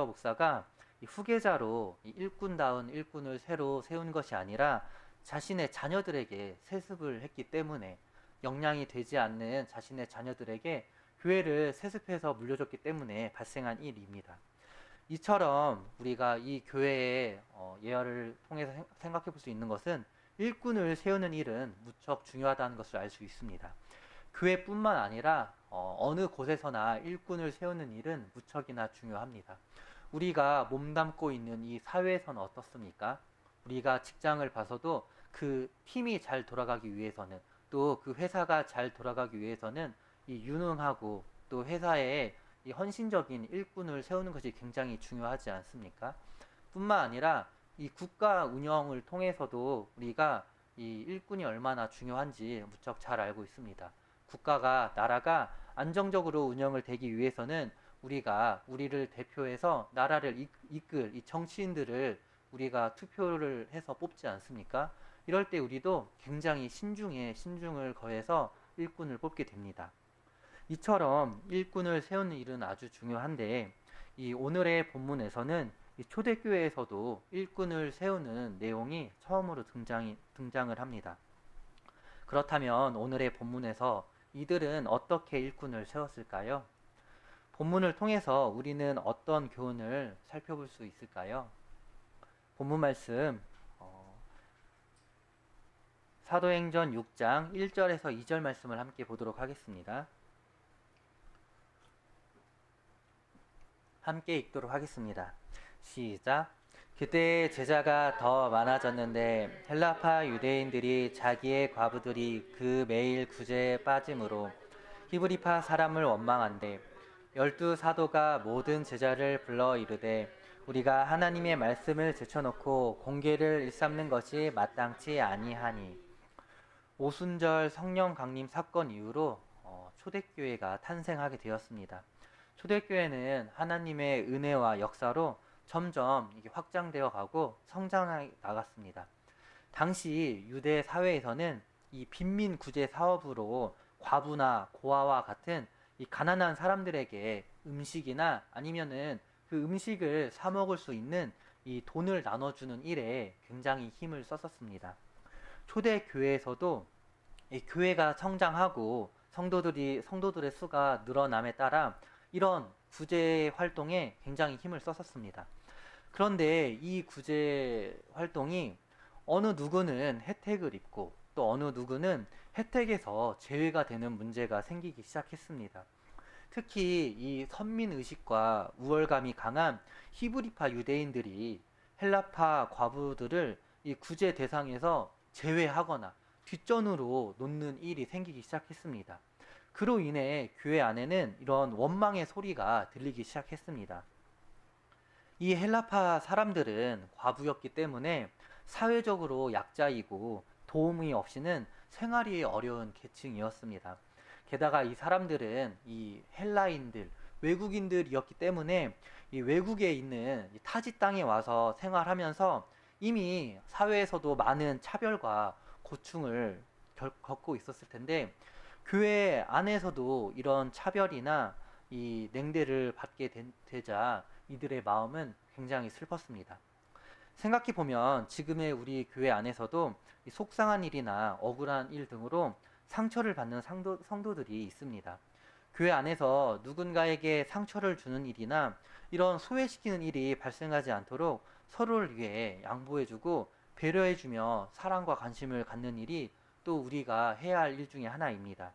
목사가 이 후계자로 이 일꾼다운 일꾼을 새로 세운 것이 아니라 자신의 자녀들에게 세습을 했기 때문에, 역량이 되지 않는 자신의 자녀들에게 교회를 세습해서 물려줬기 때문에 발생한 일입니다. 이처럼 우리가 이 교회의 예화를 통해서 생각해 볼 수 있는 것은, 일꾼을 세우는 일은 무척 중요하다는 것을 알 수 있습니다. 교회뿐만 아니라 어느 곳에서나 일꾼을 세우는 일은 무척이나 중요합니다. 우리가 몸담고 있는 이 사회에서는 어떻습니까? 우리가 직장을 봐서도 그 팀이 잘 돌아가기 위해서는, 또 그 회사가 잘 돌아가기 위해서는 이 유능하고 또 회사에 이 헌신적인 일꾼을 세우는 것이 굉장히 중요하지 않습니까? 뿐만 아니라 이 국가 운영을 통해서도 우리가 이 일꾼이 얼마나 중요한지 무척 잘 알고 있습니다. 나라가 안정적으로 운영을 되기 위해서는 우리를 대표해서 나라를 이끌 이 정치인들을 우리가 투표를 해서 뽑지 않습니까? 이럴 때 우리도 굉장히 신중에 신중을 거해서 일꾼을 뽑게 됩니다. 이처럼 일꾼을 세우는 일은 아주 중요한데, 이 오늘의 본문에서는 이 초대교회에서도 일꾼을 세우는 내용이 처음으로 등장을 합니다. 그렇다면 오늘의 본문에서 이들은 어떻게 일꾼을 세웠을까요? 본문을 통해서 우리는 어떤 교훈을 살펴볼 수 있을까요? 본문 말씀 사도행전 6장 1절에서 2절 말씀을 함께 보도록 하겠습니다. 함께 읽도록 하겠습니다. 시작. 그때 제자가 더 많아졌는데 헬라파 유대인들이 자기의 과부들이 그 매일 구제에 빠짐으로 히브리파 사람을 원망한대 12사도가 모든 제자를 불러 이르되 우리가 하나님의 말씀을 제쳐놓고 공계를 일삼는 것이 마땅치 아니하니. 오순절 성령 강림 사건 이후로 초대교회가 탄생하게 되었습니다. 초대교회는 하나님의 은혜와 역사로 점점 이게 확장되어 가고 성장해 나갔습니다. 당시 유대 사회에서는 이 빈민 구제 사업으로 과부나 고아와 같은 이 가난한 사람들에게 음식이나 아니면은 그 음식을 사 먹을 수 있는 이 돈을 나눠주는 일에 굉장히 힘을 썼었습니다. 초대 교회에서도 이 교회가 성장하고 성도들의 수가 늘어남에 따라 이런 구제 활동에 굉장히 힘을 썼었습니다. 그런데 이 구제 활동이 어느 누구는 혜택을 입고 또 어느 누구는 혜택에서 제외가 되는 문제가 생기기 시작했습니다. 특히 이 선민의식과 우월감이 강한 히브리파 유대인들이 헬라파 과부들을 이 구제 대상에서 제외하거나 뒷전으로 놓는 일이 생기기 시작했습니다. 그로 인해 교회 안에는 이런 원망의 소리가 들리기 시작했습니다. 이 헬라파 사람들은 과부였기 때문에 사회적으로 약자이고 도움이 없이는 생활이 어려운 계층이었습니다. 게다가 이 사람들은 이 헬라인들, 외국인들이었기 때문에 이 외국에 있는 이 타지 땅에 와서 생활하면서 이미 사회에서도 많은 차별과 고충을 겪고 있었을 텐데, 교회 안에서도 이런 차별이나 이 냉대를 받게 되자 이들의 마음은 굉장히 슬펐습니다. 생각해 보면 지금의 우리 교회 안에서도 이 속상한 일이나 억울한 일 등으로 상처를 받는 성도들이 있습니다. 교회 안에서 누군가에게 상처를 주는 일이나 이런 소외시키는 일이 발생하지 않도록 서로를 위해 양보해주고 배려해주며 사랑과 관심을 갖는 일이 또 우리가 해야 할 일 중에 하나입니다.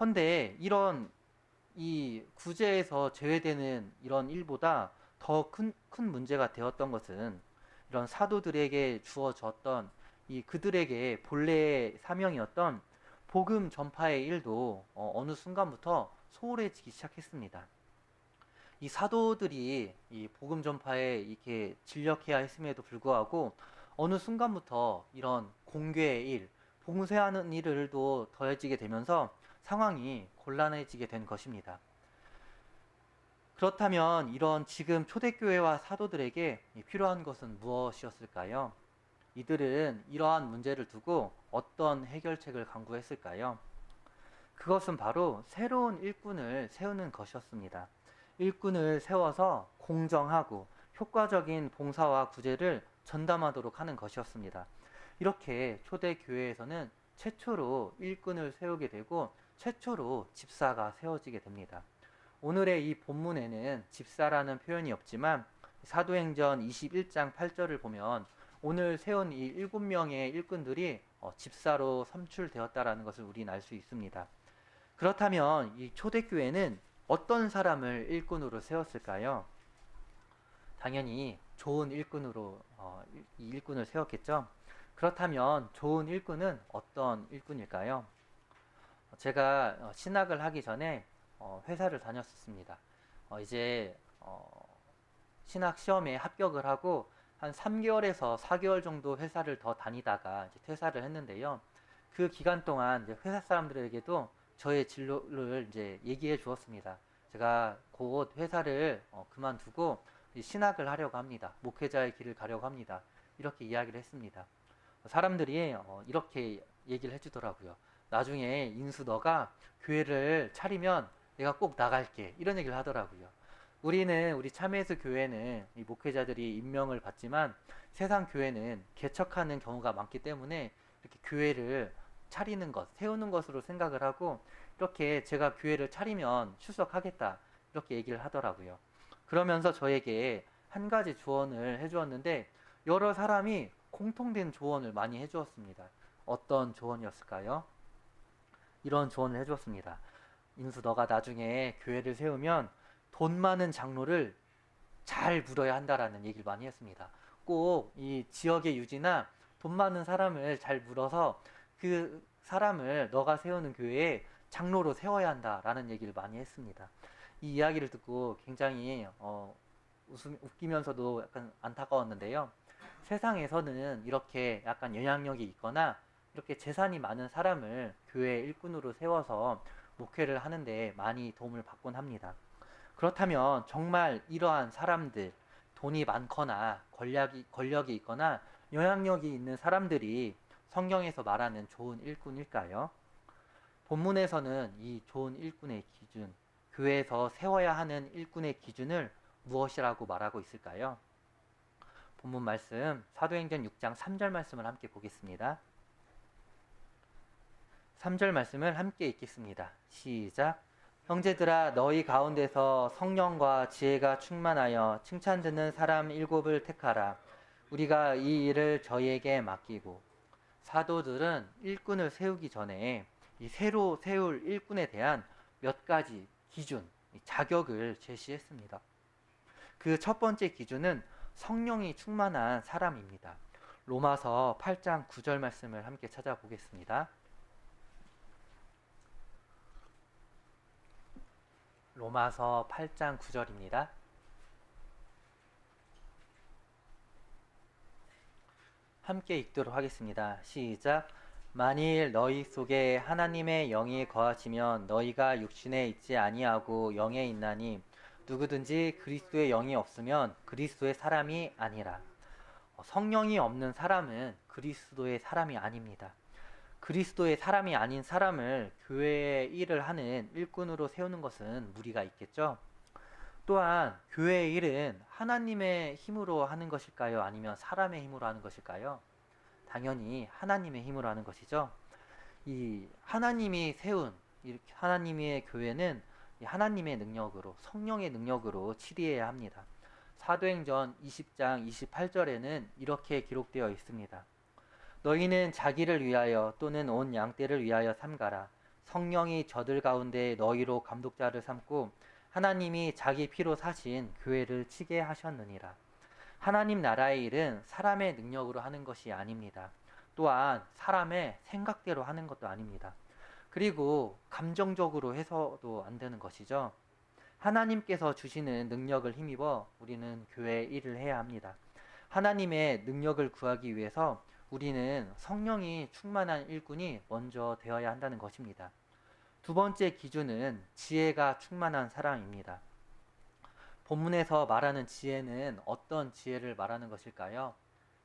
헌데 이런 이 구제에서 제외되는 이런 일보다 더 큰 문제가 되었던 것은, 이런 사도들에게 주어졌던 이 그들에게 본래의 사명이었던 복음 전파의 일도 어느 순간부터 소홀해지기 시작했습니다. 이 사도들이 이 복음 전파에 이렇게 진력해야 했음에도 불구하고 어느 순간부터 이런 공교의 일, 봉쇄하는 일들도 더해지게 되면서 상황이 곤란해지게 된 것입니다. 그렇다면 이런 지금 초대교회와 사도들에게 필요한 것은 무엇이었을까요? 이들은 이러한 문제를 두고 어떤 해결책을 강구했을까요? 그것은 바로 새로운 일꾼을 세우는 것이었습니다. 일꾼을 세워서 공정하고 효과적인 봉사와 구제를 전담하도록 하는 것이었습니다. 이렇게 초대교회에서는 최초로 일꾼을 세우게 되고 최초로 집사가 세워지게 됩니다. 오늘의 이 본문에는 집사라는 표현이 없지만 사도행전 21장 8절을 보면 오늘 세운 이 7명의 일꾼들이 집사로 선출되었다라는 것을 우리는 알 수 있습니다. 그렇다면 이 초대교회는 어떤 사람을 일꾼으로 세웠을까요? 당연히 좋은 일꾼으로 이 일꾼을 세웠겠죠. 그렇다면 좋은 일꾼은 어떤 일꾼일까요? 제가 신학을 하기 전에 회사를 다녔었습니다. 이제 신학 시험에 합격을 하고 한 3개월에서 4개월 정도 회사를 더 다니다가 이제 퇴사를 했는데요. 그 기간 동안 이제 회사 사람들에게도 저의 진로를 이제 얘기해 주었습니다. 제가 곧 회사를 그만두고 신학을 하려고 합니다. 목회자의 길을 가려고 합니다. 이렇게 이야기를 했습니다. 사람들이 이렇게 얘기를 해주더라고요. 나중에 인수 너가 교회를 차리면 내가 꼭 나갈게. 이런 얘기를 하더라고요. 우리 참예수 교회는 이 목회자들이 임명을 받지만 세상 교회는 개척하는 경우가 많기 때문에 이렇게 교회를 차리는 것, 세우는 것으로 생각을 하고 이렇게 제가 교회를 차리면 출석하겠다. 이렇게 얘기를 하더라고요. 그러면서 저에게 한 가지 조언을 해주었는데 여러 사람이 공통된 조언을 많이 해주었습니다. 어떤 조언이었을까요? 이런 조언을 해주었습니다. 인수 너가 나중에 교회를 세우면 돈 많은 장로를 잘 물어야 한다라는 얘기를 많이 했습니다. 꼭 이 지역의 유지나 돈 많은 사람을 잘 물어서 그 사람을 너가 세우는 교회에 장로로 세워야 한다라는 얘기를 많이 했습니다. 이 이야기를 듣고 굉장히 웃기면서도 약간 안타까웠는데요. 세상에서는 이렇게 약간 영향력이 있거나 이렇게 재산이 많은 사람을 교회 일꾼으로 세워서 목회를 하는데 많이 도움을 받곤 합니다. 그렇다면 정말 이러한 사람들, 돈이 많거나 권력이 있거나 영향력이 있는 사람들이 성경에서 말하는 좋은 일꾼일까요? 본문에서는 이 좋은 일꾼의 기준, 교회에서 세워야 하는 일꾼의 기준을 무엇이라고 말하고 있을까요? 본문 말씀 사도행전 6장 3절 말씀을 함께 보겠습니다. 3절 말씀을 함께 읽겠습니다. 시작. 형제들아 너희 가운데서 성령과 지혜가 충만하여 칭찬 듣는 사람 7을 택하라. 우리가 이 일을 저희에게 맡기고. 사도들은 일꾼을 세우기 전에 이 새로 세울 일꾼에 대한 몇 가지 기준, 자격을 제시했습니다. 그 첫 번째 기준은 성령이 충만한 사람입니다. 로마서 8장 9절 말씀을 함께 찾아보겠습니다. 로마서 8장 9절입니다. 함께 읽도록 하겠습니다. 시작. 만일 너희 속에 하나님의 영이 거하시면 너희가 육신에 있지 아니하고 영에 있나니 누구든지 그리스도의 영이 없으면 그리스도의 사람이 아니라. 성령이 없는 사람은 그리스도의 사람이 아닙니다. 그리스도의 사람이 아닌 사람을 교회의 일을 하는 일꾼으로 세우는 것은 무리가 있겠죠. 또한 교회의 일은 하나님의 힘으로 하는 것일까요? 아니면 사람의 힘으로 하는 것일까요? 당연히 하나님의 힘으로 하는 것이죠. 이 하나님이 세운 하나님의 교회는 하나님의 능력으로, 성령의 능력으로 치리해야 합니다. 사도행전 20장 28절에는 이렇게 기록되어 있습니다. 너희는 자기를 위하여 또는 온 양떼를 위하여 삼가라. 성령이 저들 가운데 너희로 감독자를 삼고 하나님이 자기 피로 사신 교회를 치게 하셨느니라. 하나님 나라의 일은 사람의 능력으로 하는 것이 아닙니다. 또한 사람의 생각대로 하는 것도 아닙니다. 그리고 감정적으로 해서도 안 되는 것이죠. 하나님께서 주시는 능력을 힘입어 우리는 교회 일을 해야 합니다. 하나님의 능력을 구하기 위해서 우리는 성령이 충만한 일꾼이 먼저 되어야 한다는 것입니다. 두 번째 기준은 지혜가 충만한 사람입니다. 본문에서 말하는 지혜는 어떤 지혜를 말하는 것일까요?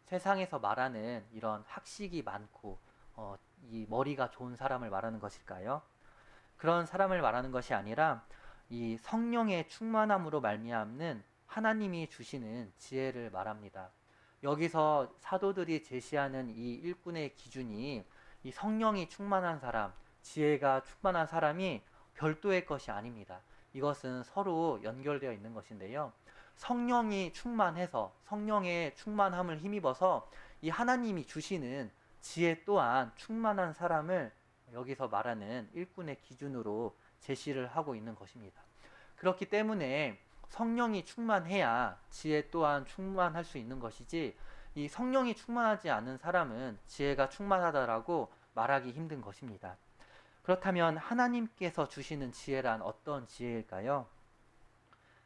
세상에서 말하는 이런 학식이 많고 이 머리가 좋은 사람을 말하는 것일까요? 그런 사람을 말하는 것이 아니라 이 성령의 충만함으로 말미암는 하나님이 주시는 지혜를 말합니다. 여기서 사도들이 제시하는 이 일꾼의 기준이 이 성령이 충만한 사람, 지혜가 충만한 사람이 별도의 것이 아닙니다. 이것은 서로 연결되어 있는 것인데요. 성령이 충만해서 성령의 충만함을 힘입어서 이 하나님이 주시는 지혜 또한 충만한 사람을 여기서 말하는 일꾼의 기준으로 제시를 하고 있는 것입니다. 그렇기 때문에 성령이 충만해야 지혜 또한 충만할 수 있는 것이지, 이 성령이 충만하지 않은 사람은 지혜가 충만하다라고 말하기 힘든 것입니다. 그렇다면 하나님께서 주시는 지혜란 어떤 지혜일까요?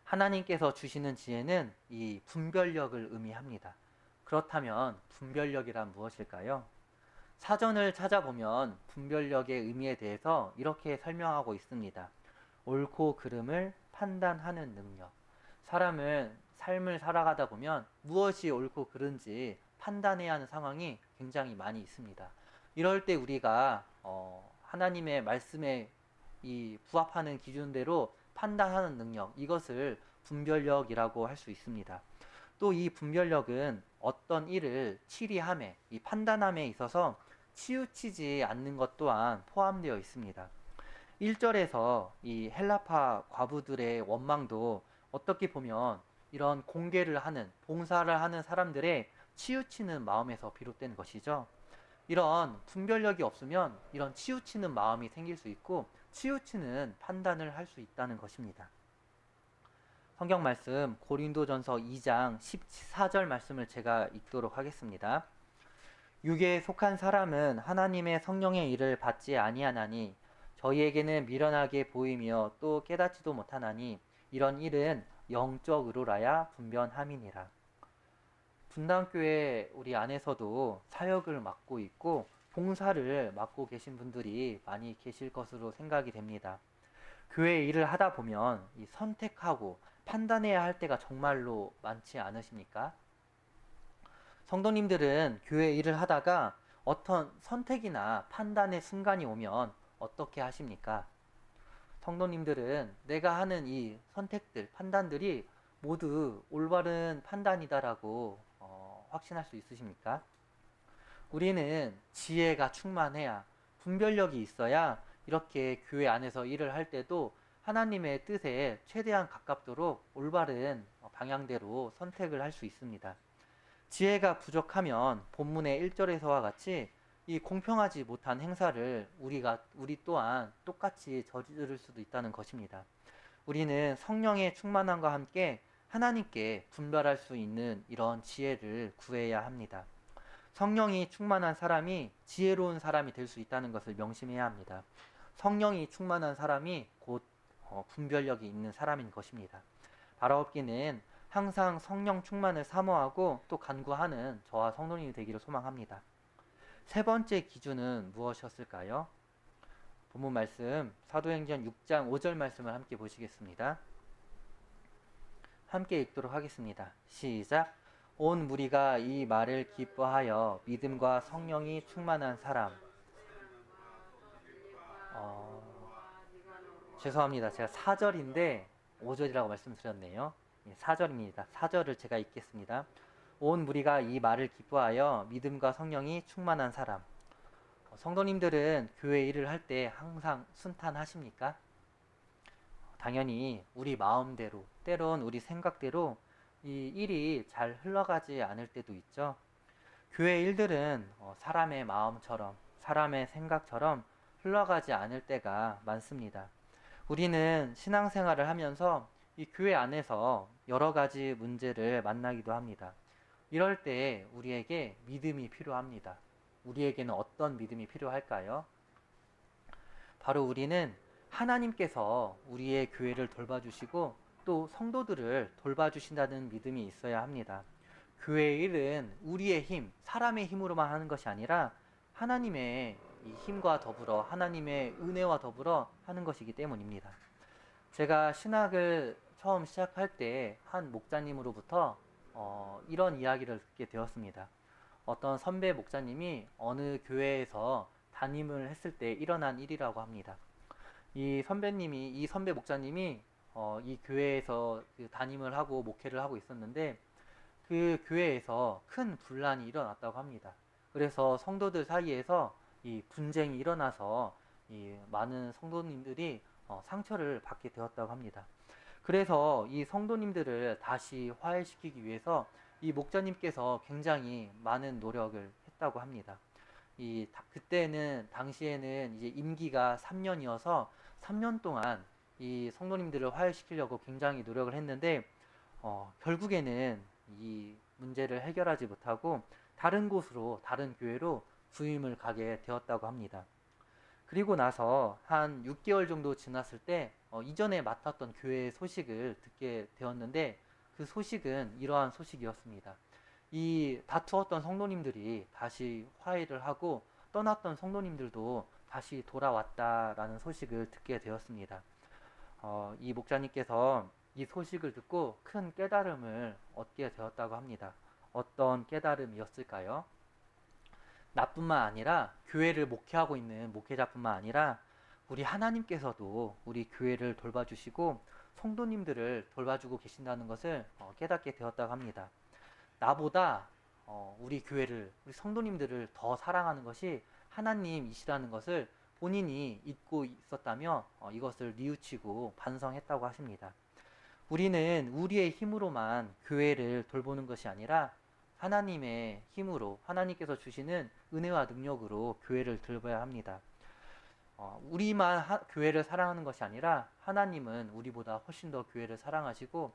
하나님께서 주시는 지혜는 이 분별력을 의미합니다. 그렇다면 분별력이란 무엇일까요? 사전을 찾아보면 분별력의 의미에 대해서 이렇게 설명하고 있습니다. 옳고 그름을 판단하는 능력. 사람은 삶을 살아가다 보면 무엇이 옳고 그른지 판단해야 하는 상황이 굉장히 많이 있습니다. 이럴 때 우리가 하나님의 말씀에 이 부합하는 기준대로 판단하는 능력, 이것을 분별력이라고 할 수 있습니다. 또 이 분별력은 어떤 일을 치리함에, 이 판단함에 있어서 치우치지 않는 것 또한 포함되어 있습니다. 1절에서 이 헬라파 과부들의 원망도 어떻게 보면 이런 공개를 하는, 봉사를 하는 사람들의 치우치는 마음에서 비롯된 것이죠. 이런 분별력이 없으면 이런 치우치는 마음이 생길 수 있고 치우치는 판단을 할 수 있다는 것입니다. 성경 말씀 고린도전서 2장 14절 말씀을 제가 읽도록 하겠습니다. 육에 속한 사람은 하나님의 성령의 일을 받지 아니하나니 저희에게는 미련하게 보이며 또 깨닫지도 못하나니 이런 일은 영적으로라야 분변함이니라. 분당교회 우리 안에서도 사역을 맡고 있고 봉사를 맡고 계신 분들이 많이 계실 것으로 생각이 됩니다. 교회 일을 하다 보면 이 선택하고 판단해야 할 때가 정말로 많지 않으십니까? 성도님들은 교회 일을 하다가 어떤 선택이나 판단의 순간이 오면 어떻게 하십니까? 성도님들은 내가 하는 이 선택들, 판단들이 모두 올바른 판단이다라고 확신할 수 있으십니까? 우리는 지혜가 충만해야, 분별력이 있어야 이렇게 교회 안에서 일을 할 때도 하나님의 뜻에 최대한 가깝도록 올바른 방향대로 선택을 할 수 있습니다. 지혜가 부족하면 본문의 1절에서와 같이 이 공평하지 못한 행사를 우리 또한 똑같이 저지를 수도 있다는 것입니다. 우리는 성령의 충만함과 함께 하나님께 분별할 수 있는 이런 지혜를 구해야 합니다. 성령이 충만한 사람이 지혜로운 사람이 될 수 있다는 것을 명심해야 합니다. 성령이 충만한 사람이 곧 분별력이 있는 사람인 것입니다. 바라옵기는 항상 성령 충만을 사모하고 또 간구하는 저와 성도님이 되기를 소망합니다. 세 번째 기준은 무엇이었을까요? 본문 말씀 사도행전 6장 5절 말씀을 함께 보시겠습니다. 함께 읽도록 하겠습니다. 시작. 온 무리가 이 말을 기뻐하여 믿음과 성령이 충만한 사람. 죄송합니다. 제가 4절인데 5절이라고 말씀드렸네요. 4절입니다. 4절을 제가 읽겠습니다. 온 무리가 이 말을 기뻐하여 믿음과 성령이 충만한 사람. 성도님들은 교회 일을 할 때 항상 순탄하십니까? 당연히 우리 마음대로, 때론 우리 생각대로 이 일이 잘 흘러가지 않을 때도 있죠. 교회 일들은 사람의 마음처럼, 사람의 생각처럼 흘러가지 않을 때가 많습니다. 우리는 신앙생활을 하면서 이 교회 안에서 여러 가지 문제를 만나기도 합니다. 이럴 때 우리에게 믿음이 필요합니다. 우리에게는 어떤 믿음이 필요할까요? 바로 우리는 하나님께서 우리의 교회를 돌봐주시고 또 성도들을 돌봐주신다는 믿음이 있어야 합니다. 교회의 일은 우리의 힘, 사람의 힘으로만 하는 것이 아니라 하나님의 이 힘과 더불어 하나님의 은혜와 더불어 하는 것이기 때문입니다. 제가 신학을 처음 시작할 때 한 목자님으로부터 이런 이야기를 듣게 되었습니다. 어떤 선배 목자님이 어느 교회에서 담임을 했을 때 일어난 일이라고 합니다. 이 선배 목자님이 이 교회에서 그 담임을 하고 목회를 하고 있었는데 그 교회에서 큰 분란이 일어났다고 합니다. 그래서 성도들 사이에서 이 분쟁이 일어나서 이 많은 성도님들이 상처를 받게 되었다고 합니다. 그래서 이 성도님들을 다시 화해시키기 위해서 이 목자님께서 굉장히 많은 노력을 했다고 합니다. 그때는 당시에는 이제 임기가 3년이어서 3년 동안 이 성도님들을 화해시키려고 굉장히 노력을 했는데 결국에는 이 문제를 해결하지 못하고 다른 곳으로 다른 교회로 부임을 가게 되었다고 합니다. 그리고 나서 한 6개월 정도 지났을 때 이전에 맡았던 교회의 소식을 듣게 되었는데 그 소식은 이러한 소식이었습니다. 이 다투었던 성도님들이 다시 화해를 하고 떠났던 성도님들도 다시 돌아왔다라는 소식을 듣게 되었습니다. 이 목자님께서 이 소식을 듣고 큰 깨달음을 얻게 되었다고 합니다. 어떤 깨달음이었을까요? 나뿐만 아니라 교회를 목회하고 있는 목회자뿐만 아니라 우리 하나님께서도 우리 교회를 돌봐주시고 성도님들을 돌봐주고 계신다는 것을 깨닫게 되었다고 합니다. 나보다 우리 교회를, 우리 성도님들을 더 사랑하는 것이 하나님이시라는 것을 본인이 잊고 있었다며 이것을 뉘우치고 반성했다고 하십니다. 우리는 우리의 힘으로만 교회를 돌보는 것이 아니라 하나님의 힘으로, 하나님께서 주시는 은혜와 능력으로 교회를 돌봐야 합니다. 우리만 교회를 사랑하는 것이 아니라 하나님은 우리보다 훨씬 더 교회를 사랑하시고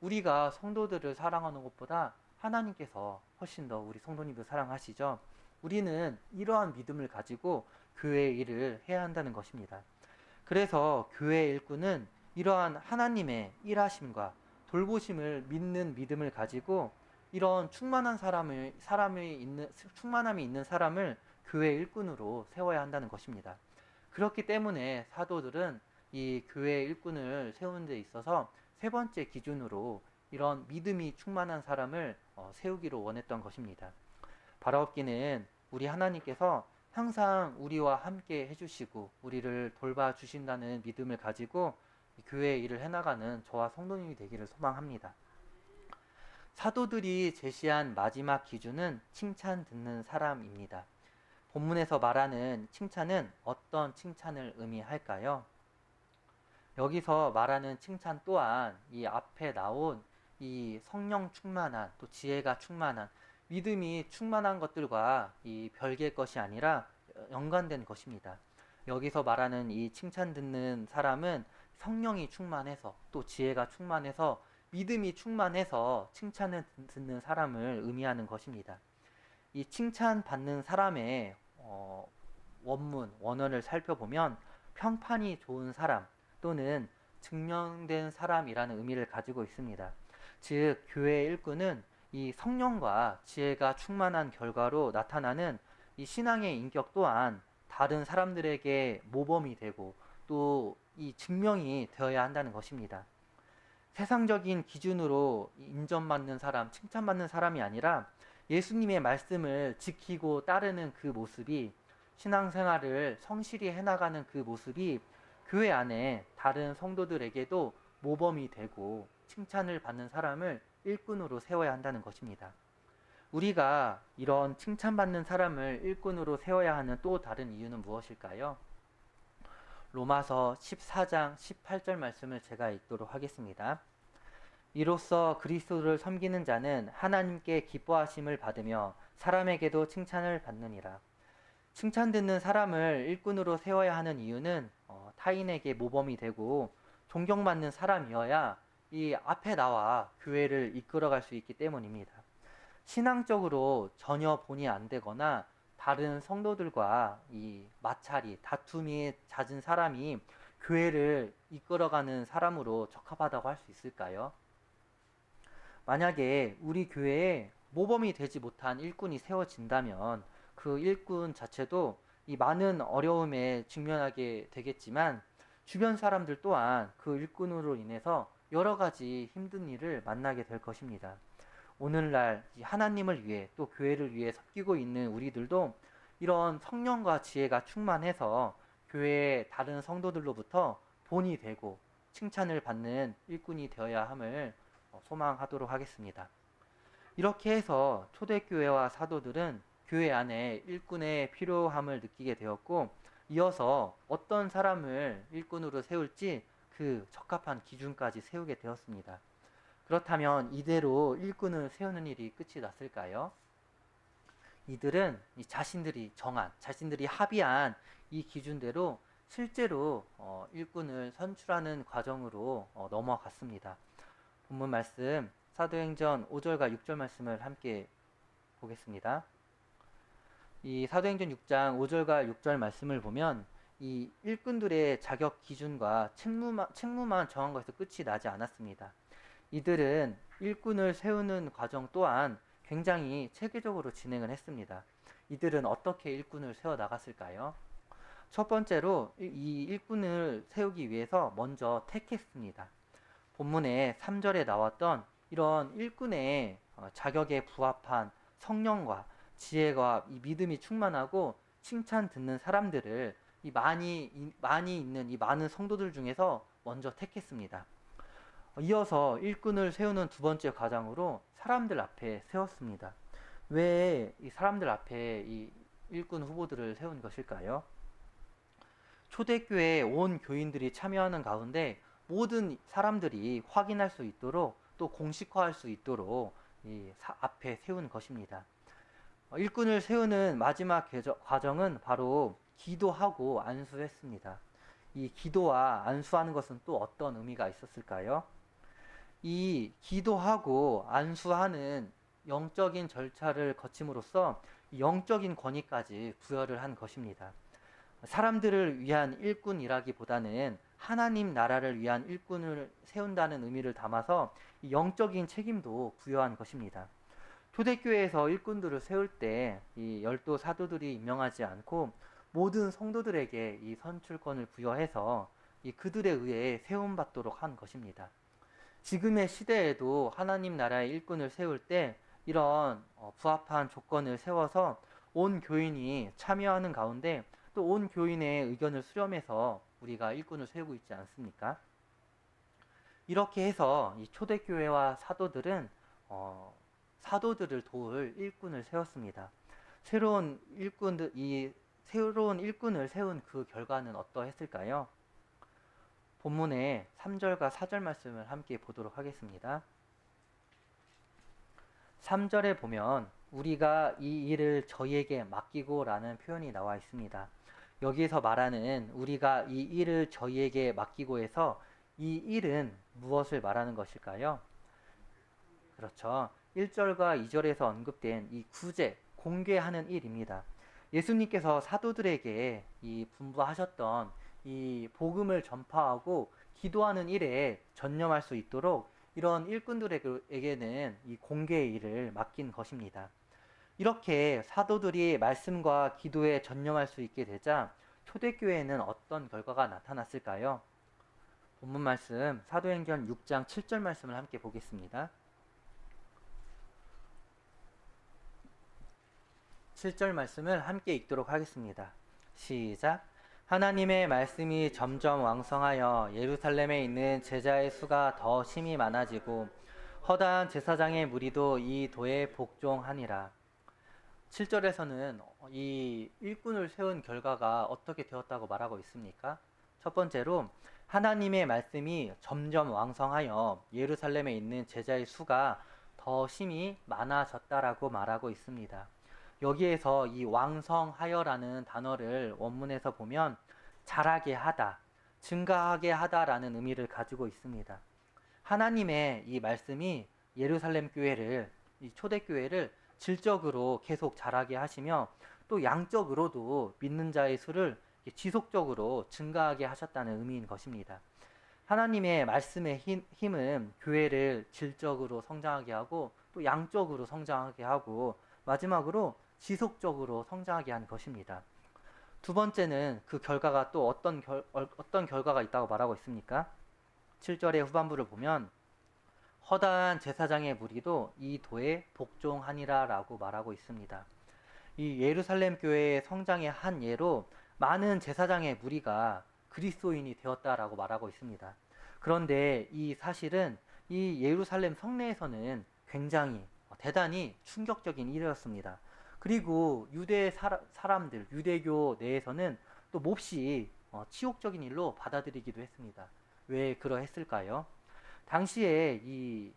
우리가 성도들을 사랑하는 것보다 하나님께서 훨씬 더 우리 성도님들 사랑하시죠. 우리는 이러한 믿음을 가지고 교회의 일을 해야 한다는 것입니다. 그래서 교회의 일꾼은 이러한 하나님의 일하심과 돌보심을 믿는 믿음을 가지고 이런 충만함이 있는 사람을 교회 일꾼으로 세워야 한다는 것입니다. 그렇기 때문에 사도들은 이 교회 일꾼을 세우는 데 있어서 세 번째 기준으로 이런 믿음이 충만한 사람을 세우기로 원했던 것입니다. 바라옵기는 우리 하나님께서 항상 우리와 함께 해주시고 우리를 돌봐주신다는 믿음을 가지고 교회의 일을 해나가는 저와 성도님이 되기를 소망합니다. 사도들이 제시한 마지막 기준은 칭찬 듣는 사람입니다. 본문에서 말하는 칭찬은 어떤 칭찬을 의미할까요? 여기서 말하는 칭찬 또한 이 앞에 나온 이 성령 충만한 또 지혜가 충만한 믿음이 충만한 것들과 이 별개의 것이 아니라 연관된 것입니다. 여기서 말하는 이 칭찬 듣는 사람은 성령이 충만해서 또 지혜가 충만해서 믿음이 충만해서 칭찬을 듣는 사람을 의미하는 것입니다. 이 칭찬받는 사람의 원어를 살펴보면 평판이 좋은 사람 또는 증명된 사람이라는 의미를 가지고 있습니다. 즉 교회의 일꾼은 이 성령과 지혜가 충만한 결과로 나타나는 이 신앙의 인격 또한 다른 사람들에게 모범이 되고 또 이 증명이 되어야 한다는 것입니다. 세상적인 기준으로 인정받는 사람, 칭찬받는 사람이 아니라 예수님의 말씀을 지키고 따르는 그 모습이 신앙생활을 성실히 해나가는 그 모습이 교회 안에 다른 성도들에게도 모범이 되고 칭찬을 받는 사람을 일꾼으로 세워야 한다는 것입니다. 우리가 이런 칭찬받는 사람을 일꾼으로 세워야 하는 또 다른 이유는 무엇일까요? 로마서 14장 18절 말씀을 제가 읽도록 하겠습니다. 이로써 그리스도를 섬기는 자는 하나님께 기뻐하심을 받으며 사람에게도 칭찬을 받느니라. 칭찬 듣는 사람을 일꾼으로 세워야 하는 이유는 타인에게 모범이 되고 존경받는 사람이어야 이 앞에 나와 교회를 이끌어갈 수 있기 때문입니다. 신앙적으로 전혀 본이 안 되거나 다른 성도들과 이 마찰이 다툼이 잦은 사람이 교회를 이끌어가는 사람으로 적합하다고 할 수 있을까요? 만약에 우리 교회에 모범이 되지 못한 일꾼이 세워진다면 그 일꾼 자체도 이 많은 어려움에 직면하게 되겠지만 주변 사람들 또한 그 일꾼으로 인해서 여러 가지 힘든 일을 만나게 될 것입니다. 오늘날 하나님을 위해 또 교회를 위해 섬기고 있는 우리들도 이런 성령과 지혜가 충만해서 교회의 다른 성도들로부터 본이 되고 칭찬을 받는 일꾼이 되어야 함을 소망하도록 하겠습니다. 이렇게 해서 초대교회와 사도들은 교회 안에 일꾼의 필요함을 느끼게 되었고, 이어서 어떤 사람을 일꾼으로 세울지 그 적합한 기준까지 세우게 되었습니다. 그렇다면 이대로 일꾼을 세우는 일이 끝이 났을까요? 이들은 자신들이 정한, 자신들이 합의한 이 기준대로 실제로 일꾼을 선출하는 과정으로 넘어갔습니다. 본문 말씀 사도행전 5절과 6절 말씀을 함께 보겠습니다. 이 사도행전 6장 5절과 6절 말씀을 보면 이 일꾼들의 자격 기준과 책무만 정한 것에서 끝이 나지 않았습니다. 이들은 일꾼을 세우는 과정 또한 굉장히 체계적으로 진행을 했습니다. 이들은 어떻게 일꾼을 세워 나갔을까요? 첫 번째로 이 일꾼을 세우기 위해서 먼저 택했습니다. 본문의 3절에 나왔던 이런 일꾼의 자격에 부합한 성령과 지혜와 이 믿음이 충만하고 칭찬 듣는 사람들을 많이 있는 이 많은 성도들 중에서 먼저 택했습니다. 이어서 일꾼을 세우는 두 번째 과정으로 사람들 앞에 세웠습니다. 왜 이 사람들 앞에 이 일꾼 후보들을 세운 것일까요? 초대교회 온 교인들이 참여하는 가운데 모든 사람들이 확인할 수 있도록 또 공식화할 수 있도록 앞에 세운 것입니다. 일꾼을 세우는 마지막 과정은 바로 기도하고 안수했습니다. 이 기도와 안수하는 것은 또 어떤 의미가 있었을까요? 이 기도하고 안수하는 영적인 절차를 거침으로써 영적인 권위까지 부여를 한 것입니다. 사람들을 위한 일꾼이라기보다는 하나님 나라를 위한 일꾼을 세운다는 의미를 담아서 영적인 책임도 부여한 것입니다. 초대교회에서 일꾼들을 세울 때 이 열두 사도들이 임명하지 않고 모든 성도들에게 이 선출권을 부여해서 그들에 의해 세움받도록 한 것입니다. 지금의 시대에도 하나님 나라의 일꾼을 세울 때 이런 부합한 조건을 세워서 온 교인이 참여하는 가운데 또 온 교인의 의견을 수렴해서 우리가 일꾼을 세우고 있지 않습니까? 이렇게 해서 이 초대교회와 사도들은 사도들을 도울 일꾼을 세웠습니다. 새로운 일꾼을 세운 그 결과는 어떠했을까요? 본문의 3절과 4절 말씀을 함께 보도록 하겠습니다. 3절에 보면 우리가 이 일을 저희에게 맡기고 라는 표현이 나와 있습니다. 여기에서 말하는 우리가 이 일을 저희에게 맡기고에서 이 일은 무엇을 말하는 것일까요? 그렇죠. 1절과 2절에서 언급된 이 구제, 공개하는 일입니다. 예수님께서 사도들에게 이 분부하셨던 이 복음을 전파하고 기도하는 일에 전념할 수 있도록 이런 일꾼들에게는 이 공개의 일을 맡긴 것입니다. 이렇게 사도들이 말씀과 기도에 전념할 수 있게 되자 초대교회에는 어떤 결과가 나타났을까요? 본문 말씀 사도행전 6장 7절 말씀을 함께 보겠습니다. 7절 말씀을 함께 읽도록 하겠습니다. 시작. 하나님의 말씀이 점점 왕성하여 예루살렘에 있는 제자의 수가 더 심히 많아지고 허다한 제사장의 무리도 이 도에 복종하니라. 7절에서는 이 일꾼을 세운 결과가 어떻게 되었다고 말하고 있습니까? 첫 번째로 하나님의 말씀이 점점 왕성하여 예루살렘에 있는 제자의 수가 더 심히 많아졌다라고 말하고 있습니다. 여기에서 이 왕성하여라는 단어를 원문에서 보면 자라게 하다, 증가하게 하다라는 의미를 가지고 있습니다. 하나님의 이 말씀이 예루살렘 교회를, 이 초대교회를 질적으로 계속 자라게 하시며 또 양적으로도 믿는 자의 수를 지속적으로 증가하게 하셨다는 의미인 것입니다. 하나님의 말씀의 힘은 교회를 질적으로 성장하게 하고 또 양적으로 성장하게 하고 마지막으로 지속적으로 성장하게 한 것입니다. 두 번째는 그 결과가 또 어떤 결과가 있다고 말하고 있습니까? 7절의 후반부를 보면 허다한 제사장의 무리도 이 도에 복종하니라 라고 말하고 있습니다. 이 예루살렘 교회의 성장의 한 예로 많은 제사장의 무리가 그리스도인이 되었다라고 말하고 있습니다. 그런데 이 사실은 이 예루살렘 성내에서는 굉장히 대단히 충격적인 일이었습니다. 그리고 유대 사람들, 유대교 내에서는 또 몹시 치욕적인 일로 받아들이기도 했습니다. 왜 그러했을까요? 당시에 이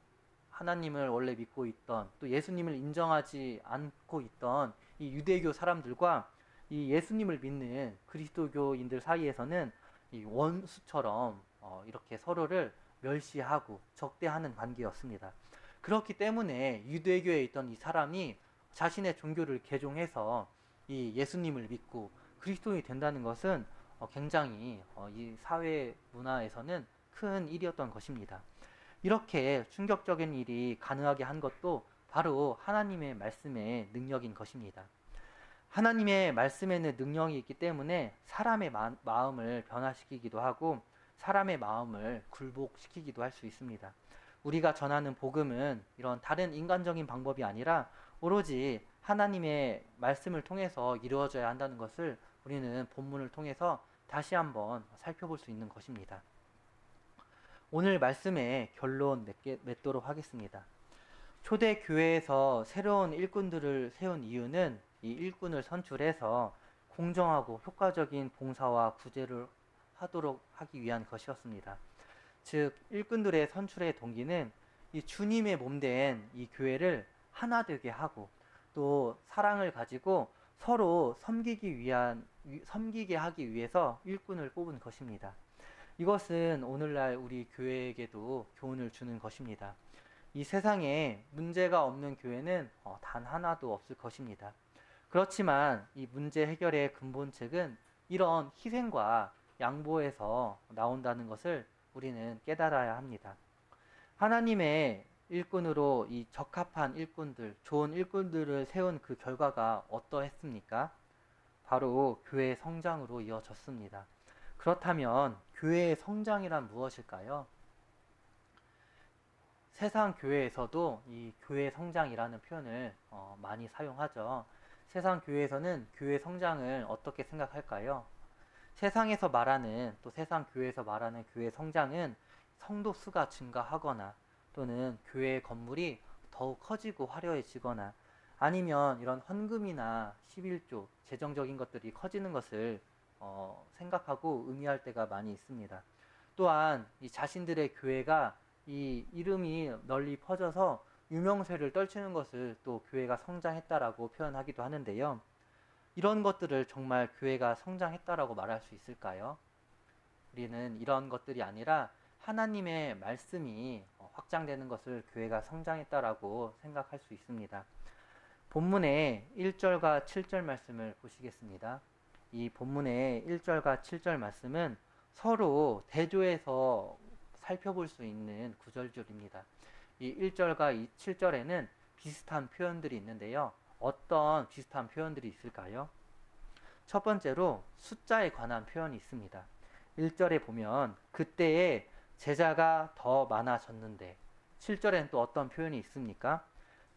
하나님을 원래 믿고 있던, 또 예수님을 인정하지 않고 있던 이 유대교 사람들과 이 예수님을 믿는 그리스도교인들 사이에서는 이 원수처럼 이렇게 서로를 멸시하고 적대하는 관계였습니다. 그렇기 때문에 유대교에 있던 이 사람이 자신의 종교를 개종해서 이 예수님을 믿고 그리스도인이 된다는 것은 굉장히 이 사회 문화에서는 큰 일이었던 것입니다. 이렇게 충격적인 일이 가능하게 한 것도 바로 하나님의 말씀의 능력인 것입니다. 하나님의 말씀에는 능력이 있기 때문에 사람의 마음을 변화시키기도 하고 사람의 마음을 굴복시키기도 할 수 있습니다. 우리가 전하는 복음은 이런 다른 인간적인 방법이 아니라 오로지 하나님의 말씀을 통해서 이루어져야 한다는 것을 우리는 본문을 통해서 다시 한번 살펴볼 수 있는 것입니다. 오늘 말씀의 결론 맺도록 하겠습니다. 초대 교회에서 새로운 일꾼들을 세운 이유는 이 일꾼을 선출해서 공정하고 효과적인 봉사와 구제를 하도록 하기 위한 것이었습니다. 즉 일꾼들의 선출의 동기는 이 주님의 몸된 이 교회를 하나 되게 하고 또 사랑을 가지고 서로 섬기게 하기 위해서 일꾼을 뽑은 것입니다. 이것은 오늘날 우리 교회에게도 교훈을 주는 것입니다. 이 세상에 문제가 없는 교회는 단 하나도 없을 것입니다. 그렇지만 이 문제 해결의 근본책은 이런 희생과 양보에서 나온다는 것을 우리는 깨달아야 합니다. 하나님의 일꾼으로 이 적합한 일꾼들, 좋은 일꾼들을 세운 그 결과가 어떠했습니까? 바로 교회의 성장으로 이어졌습니다. 그렇다면 교회의 성장이란 무엇일까요? 세상 교회에서도 이 교회 성장이라는 표현을 많이 사용하죠. 세상 교회에서는 교회 성장을 어떻게 생각할까요? 세상에서 말하는 또 세상 교회에서 말하는 교회 성장은 성도 수가 증가하거나 또는 교회 건물이 더욱 커지고 화려해지거나 아니면 이런 헌금이나 11조 재정적인 것들이 커지는 것을 생각하고 의미할 때가 많이 있습니다. 또한 이 자신들의 교회가 이 이름이 널리 퍼져서 유명세를 떨치는 것을 또 교회가 성장했다라고 표현하기도 하는데요. 이런 것들을 정말 교회가 성장했다라고 말할 수 있을까요? 우리는 이런 것들이 아니라 하나님의 말씀이 확장되는 것을 교회가 성장했다라고 생각할 수 있습니다. 본문의 1절과 7절 말씀을 보시겠습니다. 이 본문의 1절과 7절 말씀은 서로 대조해서 살펴볼 수 있는 구절들입니다. 이 1절과 이 7절에는 비슷한 표현들이 있는데요. 어떤 비슷한 표현들이 있을까요? 첫 번째로 숫자에 관한 표현이 있습니다. 1절에 보면 그때에 제자가 더 많아졌는데 7절에는 또 어떤 표현이 있습니까?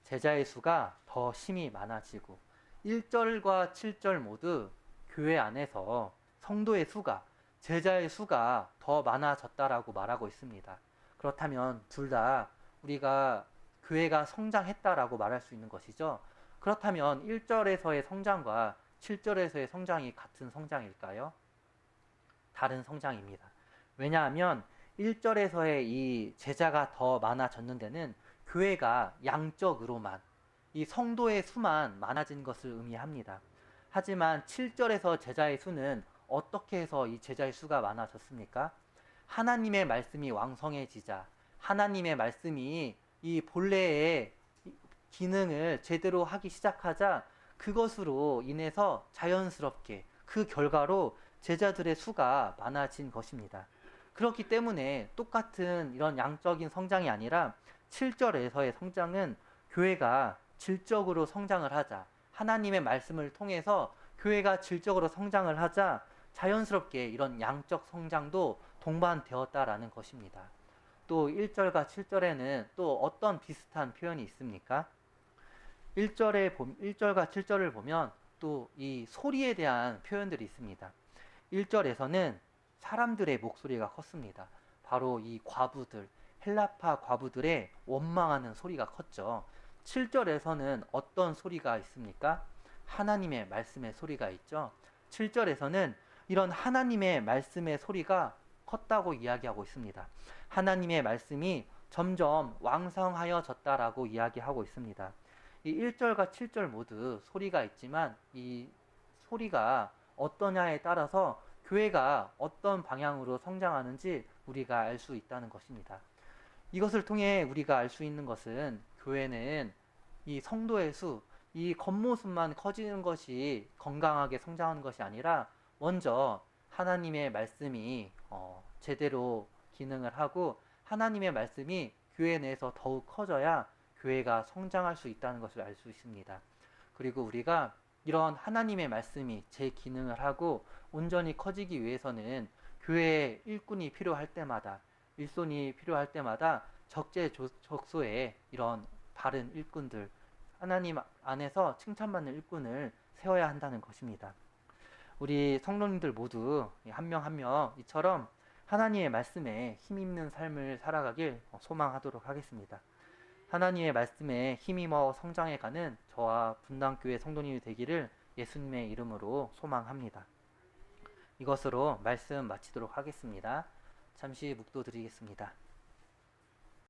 제자의 수가 더 심히 많아지고 1절과 7절 모두 교회 안에서 성도의 수가 제자의 수가 더 많아졌다라고 말하고 있습니다. 그렇다면 둘 다 우리가 교회가 성장했다라고 말할 수 있는 것이죠. 그렇다면 1절에서의 성장과 7절에서의 성장이 같은 성장일까요? 다른 성장입니다. 왜냐하면 1절에서의 이 제자가 더 많아졌는 데는 교회가 양적으로만 이 성도의 수만 많아진 것을 의미합니다. 하지만 7절에서 제자의 수는 어떻게 해서 이 제자의 수가 많아졌습니까? 하나님의 말씀이 왕성해지자 하나님의 말씀이 이 본래의 기능을 제대로 하기 시작하자 그것으로 인해서 자연스럽게 그 결과로 제자들의 수가 많아진 것입니다. 그렇기 때문에 똑같은 이런 양적인 성장이 아니라 7절에서의 성장은 교회가 질적으로 성장을 하자 하나님의 말씀을 통해서 교회가 질적으로 성장을 하자 자연스럽게 이런 양적 성장도 동반되었다라는 것입니다. 또 1절과 7절에는 또 어떤 비슷한 표현이 있습니까? 1절과 7절을 보면 또 이 소리에 대한 표현들이 있습니다. 1절에서는 사람들의 목소리가 컸습니다. 바로 이 과부들, 헬라파 과부들의 원망하는 소리가 컸죠. 7절에서는 어떤 소리가 있습니까? 하나님의 말씀의 소리가 있죠. 7절에서는 이런 하나님의 말씀의 소리가 컸다고 이야기하고 있습니다. 하나님의 말씀이 점점 왕성하여졌다라고 이야기하고 있습니다. 이 1절과 7절 모두 소리가 있지만 이 소리가 어떠냐에 따라서 교회가 어떤 방향으로 성장하는지 우리가 알 수 있다는 것입니다. 이것을 통해 우리가 알 수 있는 것은 교회는 이 성도의 수, 이 겉모습만 커지는 것이 건강하게 성장하는 것이 아니라 먼저 하나님의 말씀이 제대로 기능을 하고 하나님의 말씀이 교회 내에서 더욱 커져야 교회가 성장할 수 있다는 것을 알 수 있습니다. 그리고 우리가 이런 하나님의 말씀이 제 기능을 하고 온전히 커지기 위해서는 교회에 일꾼이 필요할 때마다 일손이 필요할 때마다 적재적소에 이런 바른 일꾼들 하나님 안에서 칭찬받는 일꾼을 세워야 한다는 것입니다. 우리 성도님들 모두 한 명 한 명 이처럼 하나님의 말씀에 힘있는 삶을 살아가길 소망하도록 하겠습니다. 하나님의 말씀에 힘입어 성장해가는 저와 분당교회 성도님이 되기를 예수님의 이름으로 소망합니다. 이것으로 말씀 마치도록 하겠습니다. 잠시 묵도 드리겠습니다.